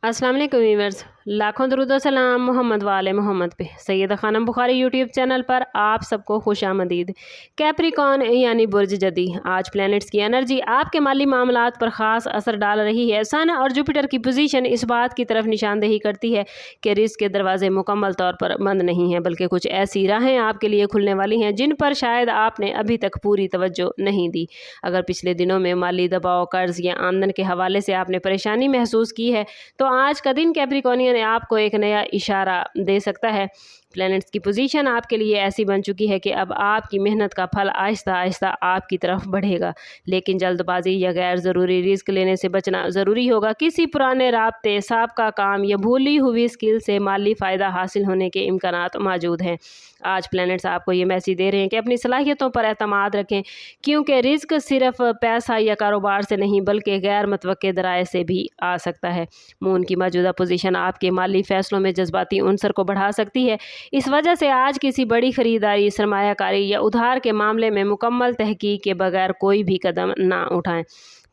अस्सलाम वालेकुम व्यूअर्स, लाखों दरूद व सलाम मोहम्मद वाले मोहम्मद पे। सैयदा खानम बुखारी यूट्यूब चैनल पर आप सबको खुशामदीद। कैप्रिकॉर्न यानी बुर्ज जदी, आज प्लैनेट्स की एनर्जी आपके माली मामलात पर ख़ास असर डाल रही है। सन और जुपिटर की पोजीशन इस बात की तरफ निशानदेही करती है कि रिस्क के दरवाजे मुकम्मल तौर पर बंद नहीं हैं, बल्कि कुछ ऐसी राहें आपके लिए खुलने वाली हैं जिन पर शायद आपने अभी तक पूरी तवज्जो नहीं दी। अगर पिछले दिनों में माली दबाव, कर्ज या आमदन के हवाले से आपने परेशानी महसूस की है तो आज का दिन कैप्रिकॉर्नियन आपको एक नया इशारा दे सकता है। प्लैनेट्स की पोजीशन आपके लिए ऐसी बन चुकी है कि अब आपकी मेहनत का फल आहिस्ता आहिस्ता आपकी तरफ बढ़ेगा, लेकिन जल्दबाजी या गैर ज़रूरी रिस्क लेने से बचना ज़रूरी होगा। किसी पुराने राब्ते, साबका काम या भूली हुई स्किल से माली फ़ायदा हासिल होने के इम्कानात मौजूद हैं। आज प्लैनेट्स आपको ये मैसेज दे रहे हैं कि अपनी सलाहियतों पर एतमाद रखें, क्योंकि रिस्क सिर्फ पैसा या कारोबार से नहीं बल्कि गैर मुतवक्के ज़राए से भी आ सकता है। मून की मौजूदा पोजीशन आपके माली फैसलों में जज्बाती उनसर को बढ़ा सकती है। इस वजह से आज किसी बड़ी खरीदारी, सरमायाकारी या उधार के मामले में मुकम्मल तहकीक के बगैर कोई भी कदम ना उठाएं।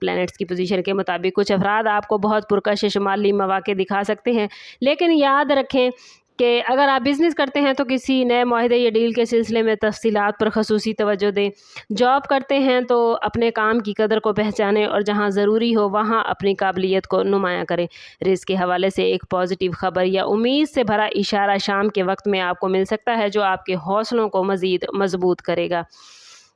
प्लैनेट्स की पोजीशन के मुताबिक कुछ अफराद आपको बहुत पुरकशिश माली मौके दिखा सकते हैं, लेकिन याद रखें कि अगर आप बिज़नेस करते हैं तो किसी नए मुआहदे या डील के सिलसिले में तफसीलात पर खसूसी तवज्जो दें। जॉब करते हैं तो अपने काम की कदर को पहचानें और जहां ज़रूरी हो वहां अपनी काबिलियत को नुमायां करें। रिस्क के हवाले से एक पॉजिटिव खबर या उम्मीद से भरा इशारा शाम के वक्त में आपको मिल सकता है, जो आपके हौसलों को मज़ीद मजबूत करेगा।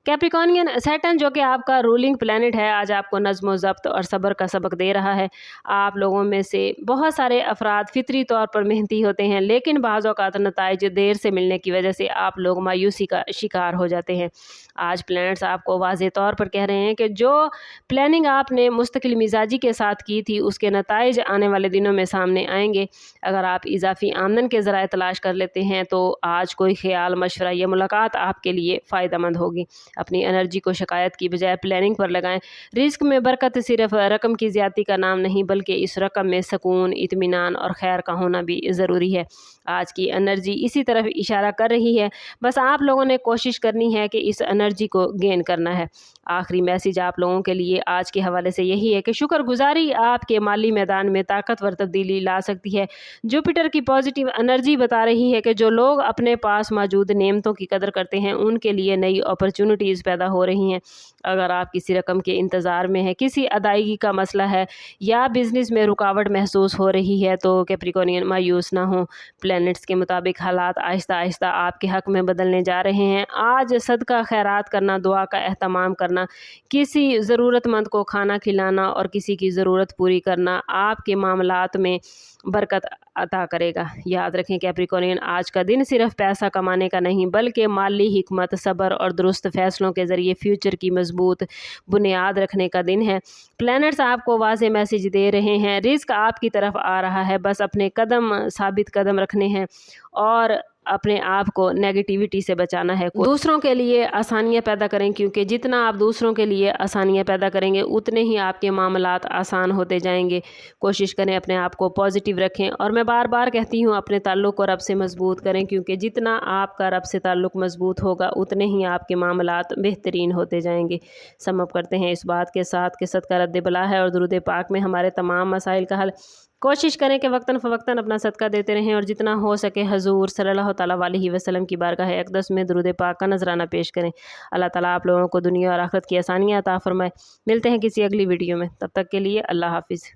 कैप्रिकॉर्नियन सैटर्न, जो कि आपका रूलिंग प्लैनेट है, आज आपको नज़्म व ज़ब्त और सब्र का सबक दे रहा है। आप लोगों में से बहुत सारे अफराद फितरी तौर पर मेहनती होते हैं, लेकिन बाज़ औक़ात नताइज देर से मिलने की वजह से आप लोग मायूसी का शिकार हो जाते हैं। आज प्लैनेट्स आपको वाज़ेह तौर पर कह रहे हैं कि जो प्लानिंग आपने मुस्तकिल मिजाजी के साथ की थी उसके नताइज आने वाले दिनों में सामने आएंगे। अगर आप इजाफी आमदन के ज़राए तलाश कर लेते हैं तो आज कोई ख्याल, मशवरा या मुलाकात आपके लिए फ़ायदेमंद होगी। अपनी एनर्जी को शिकायत की बजाय प्लानिंग पर लगाएं। रिस्क में बरकत सिर्फ रकम की ज़्यादती का नाम नहीं, बल्कि इस रकम में सुकून, इत्मीनान और खैर का होना भी ज़रूरी है। आज की एनर्जी इसी तरफ इशारा कर रही है, बस आप लोगों ने कोशिश करनी है कि इस एनर्जी को गेन करना है। आखिरी मैसेज आप लोगों के लिए आज के हवाले से यही है कि शुक्रगुजारी आपके माली मैदान में ताकतवर तब्दीली ला सकती है। जुपिटर की पॉजिटिव एनर्जी बता रही है कि जो लोग अपने पास मौजूद नेमतों की कदर करते हैं उनके लिए नई अपॉर्चुनिटीज़ पैदा हो रही हैं। अगर आप किसी रकम के इंतज़ार में हैं, किसी अदायगी का मसला है या बिज़नेस में रुकावट महसूस हो रही है तो कैप्रिकॉर्नियन मायूस ना हो। प्लैनेट्स के मुताबिक हालात आहिस्ता आहिस्ता आपके हक़ में बदलने जा रहे हैं। आज सदका खैरात करना, दुआ का एहतमाम करना, किसी ज़रूरतमंद को खाना खिलाना और किसी की ज़रूरत पूरी करना आपके मामलात में बरकत अता करेगा। याद रखें कैप्रिकॉर्नियन, आज का दिन सिर्फ पैसा कमाने का नहीं बल्कि माली हिकमत, सब्र और दुरुस्त फैसलों के ज़रिए फ्यूचर की मजबूत बुनियाद रखने का दिन है। प्लैनेट्स आपको वाज़ेह मैसेज दे रहे हैं, रिस्क आपकी तरफ आ रहा है, बस अपने साबित कदम रखने हैं और अपने आप को नेगेटिविटी से बचाना है। दूसरों के लिए आसानियां पैदा करें, क्योंकि जितना आप दूसरों के लिए आसानियां पैदा करेंगे उतने ही आपके मामलात आसान होते जाएंगे। कोशिश करें अपने आप को पॉजिटिव रखें और मैं बार बार कहती हूँ अपने ताल्लुक़ को रब से मजबूत करें, क्योंकि जितना आपका रब से ताल्लुक़ मजबूत होगा उतने ही आपके मामलात बेहतरीन होते जाएंगे। सम अप करते हैं इस बात के साथ कि सदका रद्द बला है और दुरूद पाक में हमारे तमाम मसाइल का हल। कोशिश करें कि वक्तन फ़वक्तन अपना सदका देते रहें और जितना हो सके हजूर सल्लल्लाहु अलैहि वसल्लम की बारगाह अक़दस में दुरूद पाक का नजराना पेश करें। अल्लाह ताला आप लोगों को दुनिया और आखिरत की आसानियाँ अता फरमाए। मिलते हैं किसी अगली वीडियो में, तब तक के लिए अल्लाह हाफिज़।